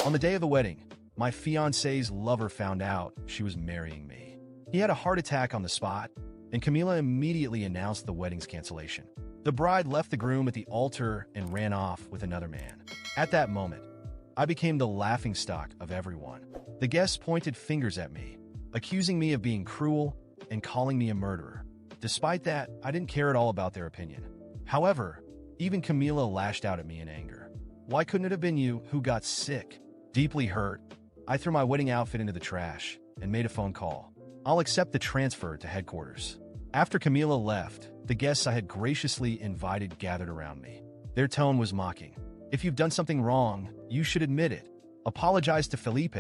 On the day of the wedding, my fiancé's lover found out she was marrying me. He had a heart attack on the spot, and Camila immediately announced the wedding's cancellation. The bride left the groom at the altar and ran off with another man. At that moment, I became the laughingstock of everyone. The guests pointed fingers at me, accusing me of being cruel and calling me a murderer. Despite that, I didn't care at all about their opinion. However, even Camila lashed out at me in anger. Why couldn't it have been you who got sick? Deeply hurt, I threw my wedding outfit into the trash and made a phone call. I'll accept the transfer to headquarters. After Camila left, the guests I had graciously invited gathered around me. Their tone was mocking. If you've done something wrong, you should admit it. Apologize to Felipe,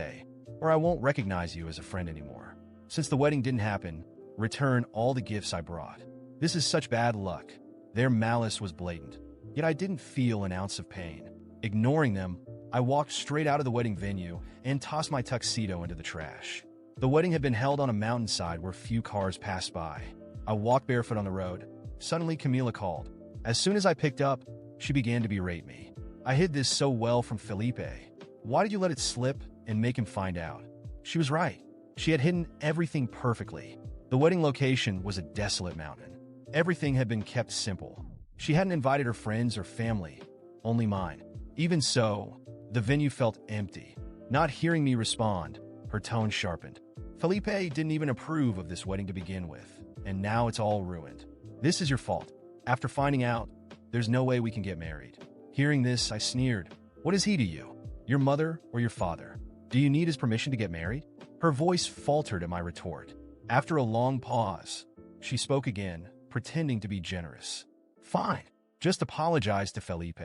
or I won't recognize you as a friend anymore. Since the wedding didn't happen, return all the gifts I brought. This is such bad luck. Their malice was blatant, yet I didn't feel an ounce of pain. Ignoring them, I walked straight out of the wedding venue and tossed my tuxedo into the trash. The wedding had been held on a mountainside where few cars passed by. I walked barefoot on the road. Suddenly, Camila called. As soon as I picked up, she began to berate me. I hid this so well from Felipe. Why did you let it slip and make him find out? She was right. She had hidden everything perfectly. The wedding location was a desolate mountain. Everything had been kept simple. She hadn't invited her friends or family, only mine. Even so, the venue felt empty. Not hearing me respond, her tone sharpened. Felipe didn't even approve of this wedding to begin with, and now it's all ruined. This is your fault. After finding out, there's no way we can get married. Hearing this, I sneered. What is he to you? Your mother or your father? Do you need his permission to get married? Her voice faltered at my retort. After a long pause, she spoke again, pretending to be generous. Fine. Just apologize to Felipe.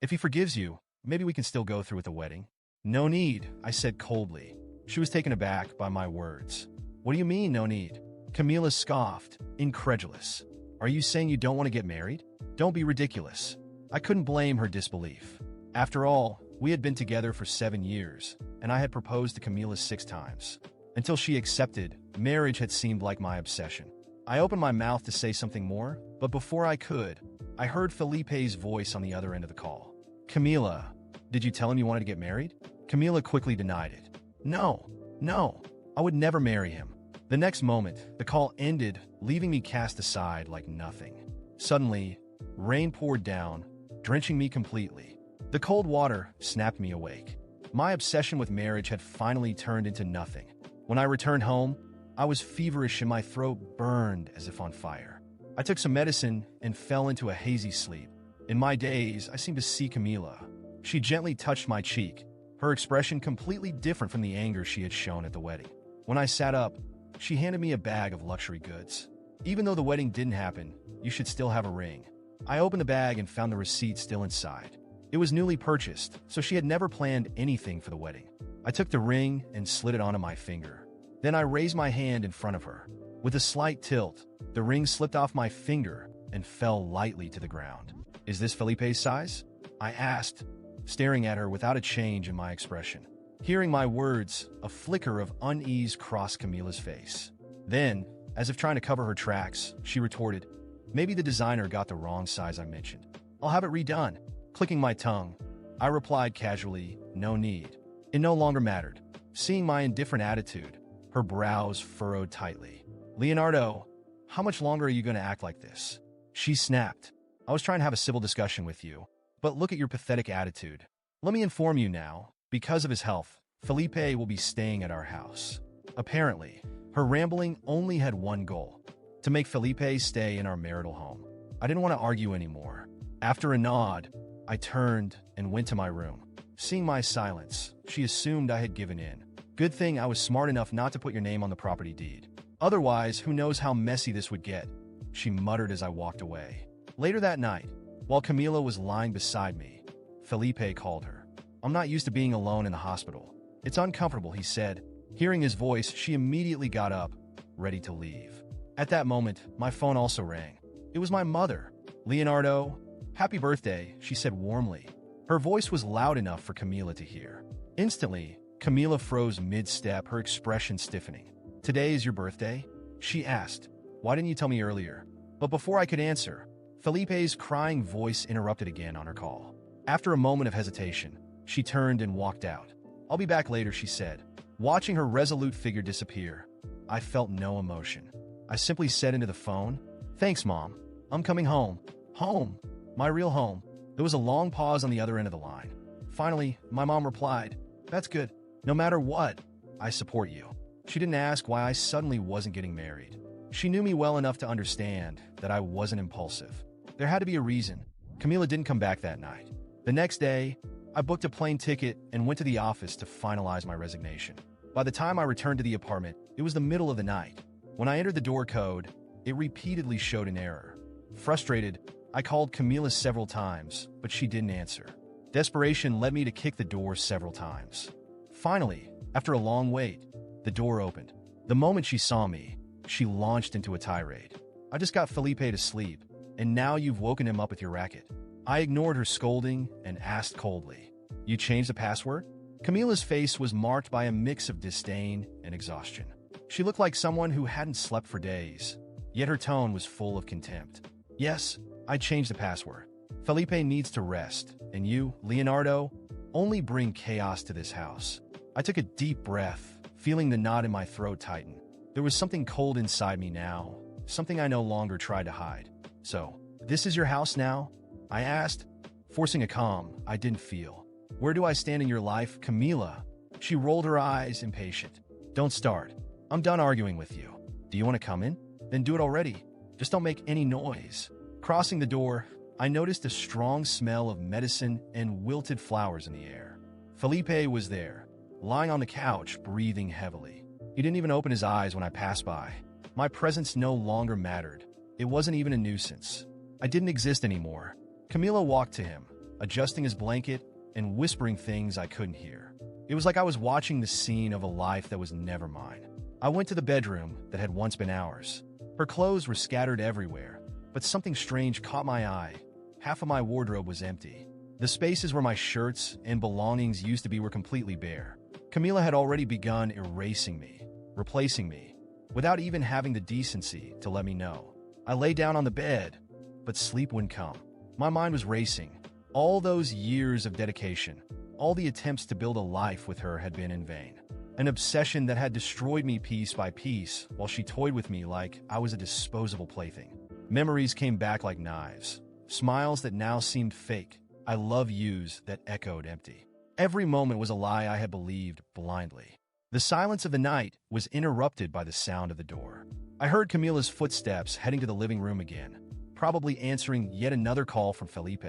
If he forgives you, maybe we can still go through with the wedding. No need, I said coldly. She was taken aback by my words. What do you mean, no need? Camila scoffed, incredulous. Are you saying you don't want to get married? Don't be ridiculous. I couldn't blame her disbelief. After all, we had been together for 7 years, and I had proposed to Camila 6 times. Until she accepted, marriage had seemed like my obsession. I opened my mouth to say something more, but before I could, I heard Felipe's voice on the other end of the call. Camila, did you tell him you wanted to get married? Camila quickly denied it. No, I would never marry him. The next moment, the call ended, leaving me cast aside like nothing. Suddenly, rain poured down, drenching me completely. The cold water snapped me awake. My obsession with marriage had finally turned into nothing. When I returned home, I was feverish and my throat burned as if on fire. I took some medicine and fell into a hazy sleep. In my daze, I seemed to see Camila. She gently touched my cheek, her expression completely different from the anger she had shown at the wedding. When I sat up, she handed me a bag of luxury goods. Even though the wedding didn't happen, you should still have a ring. I opened the bag and found the receipt still inside. It was newly purchased, so she had never planned anything for the wedding. I took the ring and slid it onto my finger. Then I raised my hand in front of her. With a slight tilt, the ring slipped off my finger and fell lightly to the ground. Is this Felipe's size? I asked, staring at her without a change in my expression. Hearing my words, a flicker of unease crossed Camila's face. Then, as if trying to cover her tracks, she retorted, maybe the designer got the wrong size I mentioned. I'll have it redone. Clicking my tongue, I replied casually, no need. It no longer mattered. Seeing my indifferent attitude, her brows furrowed tightly. Leonardo, how much longer are you going to act like this? She snapped. I was trying to have a civil discussion with you, but look at your pathetic attitude. Let me inform you now, because of his health, Felipe will be staying at our house. Apparently, her rambling only had one goal, to make Felipe stay in our marital home. I didn't want to argue anymore. After a nod, I turned and went to my room. Seeing my silence, she assumed I had given in. Good thing I was smart enough not to put your name on the property deed. Otherwise, who knows how messy this would get, she muttered as I walked away. Later that night, while Camila was lying beside me, Felipe called her. I'm not used to being alone in the hospital. It's uncomfortable, he said. Hearing his voice, she immediately got up, ready to leave. At that moment, my phone also rang. It was my mother. Leonardo, happy birthday, she said warmly. Her voice was loud enough for Camila to hear. Instantly, Camila froze mid-step, her expression stiffening. Today is your birthday? She asked. Why didn't you tell me earlier? But before I could answer, Felipe's crying voice interrupted again on her call. After a moment of hesitation, she turned and walked out. I'll be back later, she said. Watching her resolute figure disappear, I felt no emotion. I simply said into the phone, "Thanks, Mom. I'm coming home. Home. My real home." There was a long pause on the other end of the line. Finally, my mom replied, "That's good. No matter what, I support you." She didn't ask why I suddenly wasn't getting married. She knew me well enough to understand that I wasn't impulsive. There had to be a reason. Camila didn't come back that night. The next day, I booked a plane ticket and went to the office to finalize my resignation. By the time I returned to the apartment, it was the middle of the night. When I entered the door code, it repeatedly showed an error. Frustrated, I called Camila several times, but she didn't answer. Desperation led me to kick the door several times. Finally, after a long wait, the door opened. The moment she saw me, she launched into a tirade. "I just got Felipe to sleep, and now you've woken him up with your racket." I ignored her scolding and asked coldly, "You changed the password?" Camila's face was marked by a mix of disdain and exhaustion. She looked like someone who hadn't slept for days, yet her tone was full of contempt. "Yes, I changed the password. Felipe needs to rest, and you, Leonardo, only bring chaos to this house." I took a deep breath, feeling the knot in my throat tighten. There was something cold inside me now, something I no longer tried to hide. "So, this is your house now?" I asked, forcing a calm I didn't feel. "Where do I stand in your life, Camila?" She rolled her eyes, impatient. "Don't start. I'm done arguing with you. Do you want to come in? Then do it already. Just don't make any noise." Crossing the door, I noticed a strong smell of medicine and wilted flowers in the air. Felipe was there, lying on the couch, breathing heavily. He didn't even open his eyes when I passed by. My presence no longer mattered. It wasn't even a nuisance. I didn't exist anymore. Camila walked to him, adjusting his blanket and whispering things I couldn't hear. It was like I was watching the scene of a life that was never mine. I went to the bedroom that had once been ours. Her clothes were scattered everywhere, but something strange caught my eye. Half of my wardrobe was empty. The spaces where my shirts and belongings used to be were completely bare. Camila had already begun erasing me, replacing me, without even having the decency to let me know. I lay down on the bed, but sleep wouldn't come. My mind was racing. All those years of dedication, all the attempts to build a life with her had been in vain. An obsession that had destroyed me piece by piece while she toyed with me like I was a disposable plaything. Memories came back like knives. Smiles that now seemed fake. I love yous that echoed empty. Every moment was a lie I had believed blindly. The silence of the night was interrupted by the sound of the door. I heard Camila's footsteps heading to the living room again, probably answering yet another call from Felipe.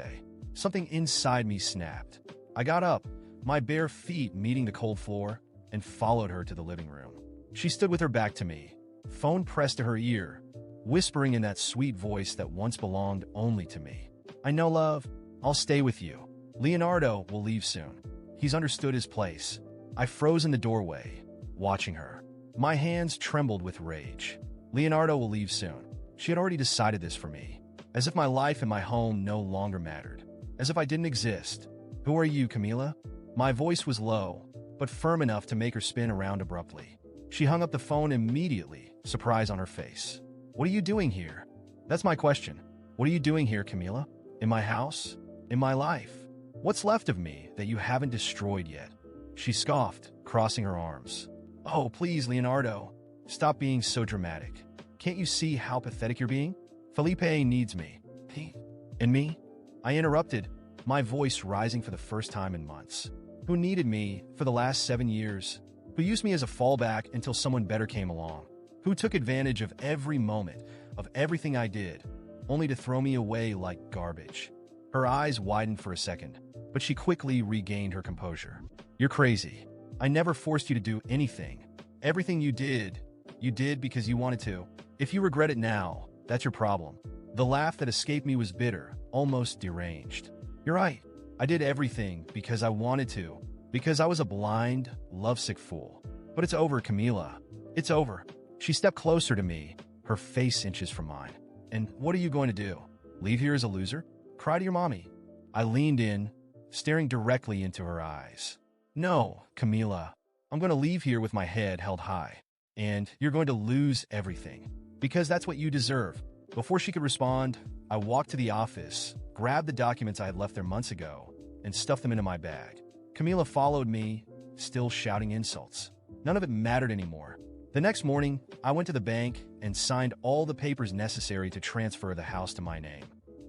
Something inside me snapped. I got up, my bare feet meeting the cold floor, and followed her to the living room. She stood with her back to me, phone pressed to her ear, whispering in that sweet voice that once belonged only to me. "I know, love. I'll stay with you. Leonardo will leave soon. He's understood his place." I froze in the doorway, watching her. My hands trembled with rage. Leonardo will leave soon. She had already decided this for me, as if my life and my home no longer mattered, as if I didn't exist. "Who are you, Camila?" My voice was low, but firm enough to make her spin around abruptly. She hung up the phone immediately, surprise on her face. "What are you doing here?" "That's my question. What are you doing here, Camila? In my house? In my life? What's left of me that you haven't destroyed yet?" She scoffed, crossing her arms. "Oh, please, Leonardo. Stop being so dramatic. Can't you see how pathetic you're being? Felipe needs me." "He? And me?" I interrupted, my voice rising for the first time in months. "Who needed me for the last 7 years? Who used me as a fallback until someone better came along? Who took advantage of every moment, of everything I did, only to throw me away like garbage?" Her eyes widened for a second, but she quickly regained her composure. "You're crazy. I never forced you to do anything. Everything you did because you wanted to. If you regret it now, that's your problem." The laugh that escaped me was bitter, almost deranged. "You're right. I did everything because I wanted to, because I was a blind, lovesick fool. But it's over, Camila. It's over." She stepped closer to me, her face inches from mine. "And what are you going to do? Leave here as a loser? Cry to your mommy?" I leaned in, staring directly into her eyes. "No, Camila. I'm going to leave here with my head held high. And you're going to lose everything. Because that's what you deserve." Before she could respond, I walked to the office, grabbed the documents I had left there months ago, and stuffed them into my bag. Camila followed me, still shouting insults. None of it mattered anymore. The next morning, I went to the bank and signed all the papers necessary to transfer the house to my name,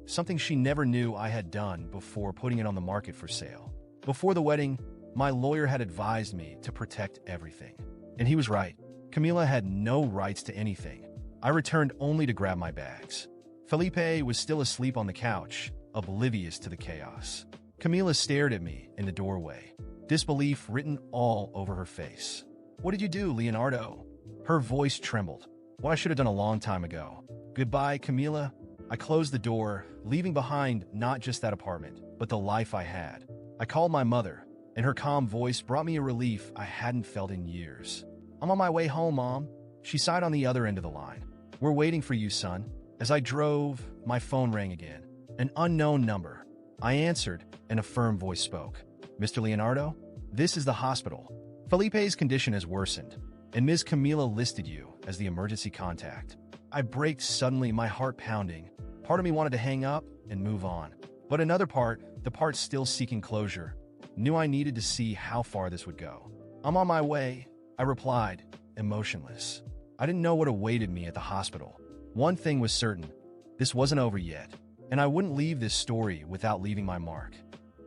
something she never knew I had done before putting it on the market for sale. Before the wedding, my lawyer had advised me to protect everything. And he was right. Camila had no rights to anything. I returned only to grab my bags. Felipe was still asleep on the couch, oblivious to the chaos. Camila stared at me in the doorway, disbelief written all over her face. "What did you do, Leonardo?" Her voice trembled. "What I should have done a long time ago. Goodbye, Camila." I closed the door, leaving behind not just that apartment, but the life I had. I called my mother, and her calm voice brought me a relief I hadn't felt in years. "I'm on my way home, Mom." She sighed on the other end of the line. "We're waiting for you, son." As I drove, my phone rang again. An unknown number. I answered, and a firm voice spoke. "Mr. Leonardo, this is the hospital. Felipe's condition has worsened, and Ms. Camila listed you as the emergency contact." I braked suddenly, my heart pounding. Part of me wanted to hang up and move on. But another part, the part still seeking closure, knew I needed to see how far this would go. "I'm on my way," I replied, emotionless. I didn't know what awaited me at the hospital. One thing was certain, this wasn't over yet, and I wouldn't leave this story without leaving my mark.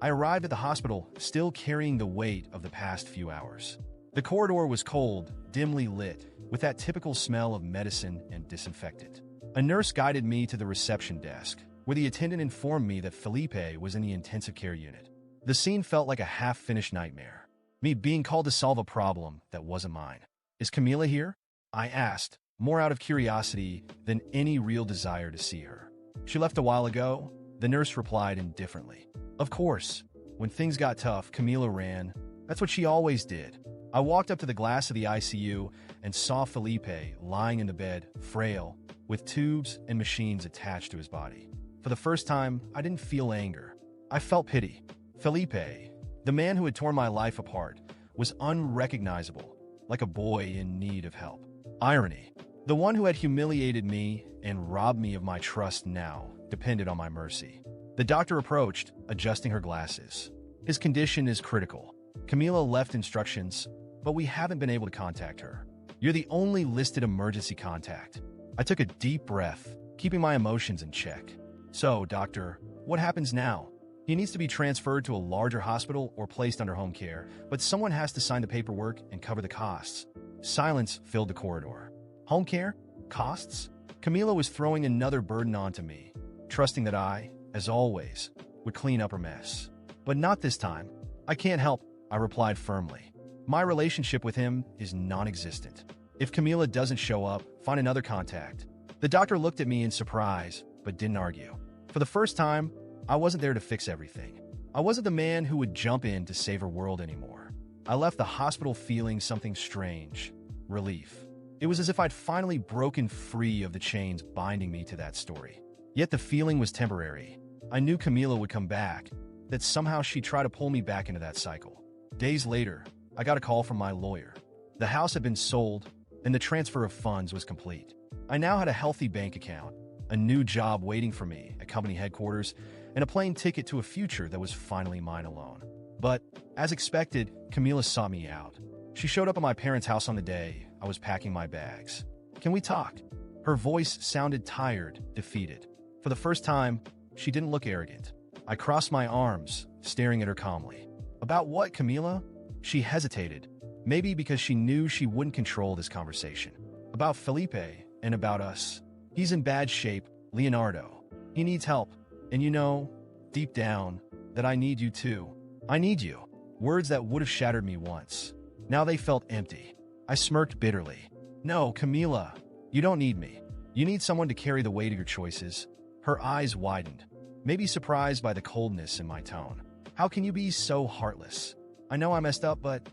I arrived at the hospital, still carrying the weight of the past few hours. The corridor was cold, dimly lit, with that typical smell of medicine and disinfectant. A nurse guided me to the reception desk, where the attendant informed me that Felipe was in the intensive care unit. The scene felt like a half-finished nightmare, me being called to solve a problem that wasn't mine. "Is Camila here?" I asked, more out of curiosity than any real desire to see her. "She left a while ago," the nurse replied indifferently. Of course, when things got tough, Camila ran. That's what she always did. I walked up to the glass of the ICU and saw Felipe lying in the bed, frail, with tubes and machines attached to his body. For the first time, I didn't feel anger. I felt pity. Felipe, the man who had torn my life apart, was unrecognizable, like a boy in need of help. Irony. The one who had humiliated me and robbed me of my trust now depended on my mercy. The doctor approached, adjusting her glasses. "His condition is critical. Camila left instructions, but we haven't been able to contact her. You're the only listed emergency contact." I took a deep breath, keeping my emotions in check. "So, doctor, what happens now?" "He needs to be transferred to a larger hospital or placed under home care, but someone has to sign the paperwork and cover the costs." Silence filled the corridor. Home care? Costs? Camila was throwing another burden onto me, trusting that I, as always, would clean up her mess. But not this time. "I can't help," I replied firmly. "My relationship with him is non-existent. If Camila doesn't show up, find another contact." The doctor looked at me in surprise, but didn't argue. For the first time, I wasn't there to fix everything. I wasn't the man who would jump in to save her world anymore. I left the hospital feeling something strange. Relief. It was as if I'd finally broken free of the chains binding me to that story. Yet the feeling was temporary. I knew Camila would come back, that somehow she'd try to pull me back into that cycle. Days later, I got a call from my lawyer. The house had been sold, and the transfer of funds was complete. I now had a healthy bank account, a new job waiting for me at company headquarters, and a plane ticket to a future that was finally mine alone. But, as expected, Camila sought me out. She showed up at my parents' house on the day I was packing my bags. "Can we talk?" Her voice sounded tired, defeated. For the first time, she didn't look arrogant. I crossed my arms, staring at her calmly. "About what, Camila?" She hesitated, maybe because she knew she wouldn't control this conversation. "About Felipe and about us. He's in bad shape, Leonardo. He needs help. And you know, deep down, that I need you too. I need you." Words that would have shattered me once. Now they felt empty. I smirked bitterly. "No, Camila, you don't need me. You need someone to carry the weight of your choices." Her eyes widened, maybe surprised by the coldness in my tone. "How can you be so heartless? I know I messed up, but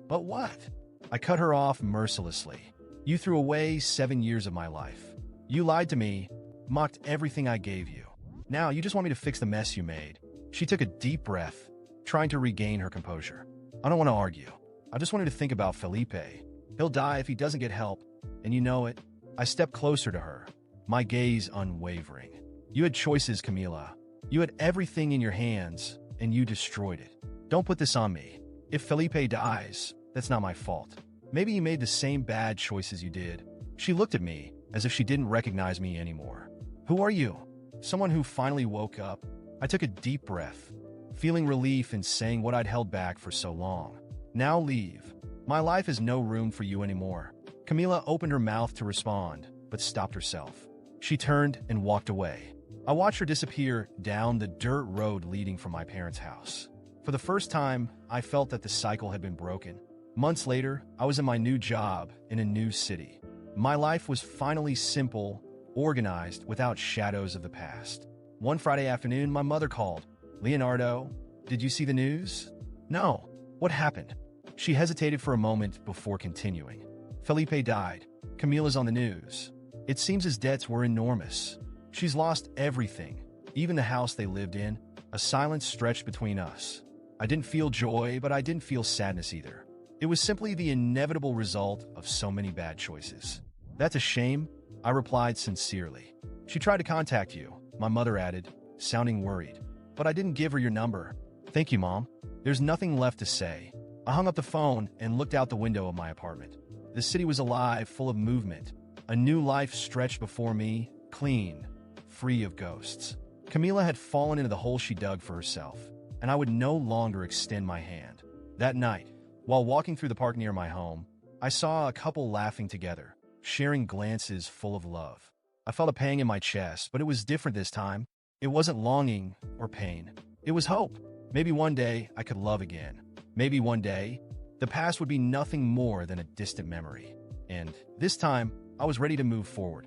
what?" I cut her off mercilessly. "You threw away 7 years of my life. You lied to me, mocked everything I gave you. Now you just want me to fix the mess you made." She took a deep breath, trying to regain her composure. "I don't want to argue. I just wanted to think about Felipe. He'll die if he doesn't get help, and you know it." I stepped closer to her, my gaze unwavering. "You had choices, Camila. You had everything in your hands, and you destroyed it. Don't put this on me." If Felipe dies, that's not my fault. Maybe he made the same bad choices you did. She looked at me as if she didn't recognize me anymore. Who are you? Someone who finally woke up. I took a deep breath, feeling relief in saying what I'd held back for so long. Now leave. My life has no room for you anymore. Camila opened her mouth to respond, but stopped herself. She turned and walked away. I watched her disappear down the dirt road leading from my parents' house. For the first time, I felt that the cycle had been broken. Months later, I was in my new job in a new city. My life was finally simple, organized, without shadows of the past. One Friday afternoon, my mother called. "Leonardo, did you see the news?" "No. What happened?" She hesitated for a moment before continuing. "Felipe died. Camila's on the news. It seems his debts were enormous. She's lost everything, even the house they lived in." A silence stretched between us. I didn't feel joy, but I didn't feel sadness either. It was simply the inevitable result of so many bad choices. "That's a shame," I replied sincerely. "She tried to contact you," my mother added, sounding worried. "But I didn't give her your number." "Thank you, Mom." There's nothing left to say. I hung up the phone and looked out the window of my apartment. The city was alive, full of movement. A new life stretched before me, clean, free of ghosts. Camila had fallen into the hole she dug for herself, and I would no longer extend my hand. That night, while walking through the park near my home, I saw a couple laughing together, sharing glances full of love. I felt a pang in my chest, but it was different this time. It wasn't longing or pain. It was hope. Maybe one day I could love again. Maybe one day, the past would be nothing more than a distant memory. And this time, I was ready to move forward.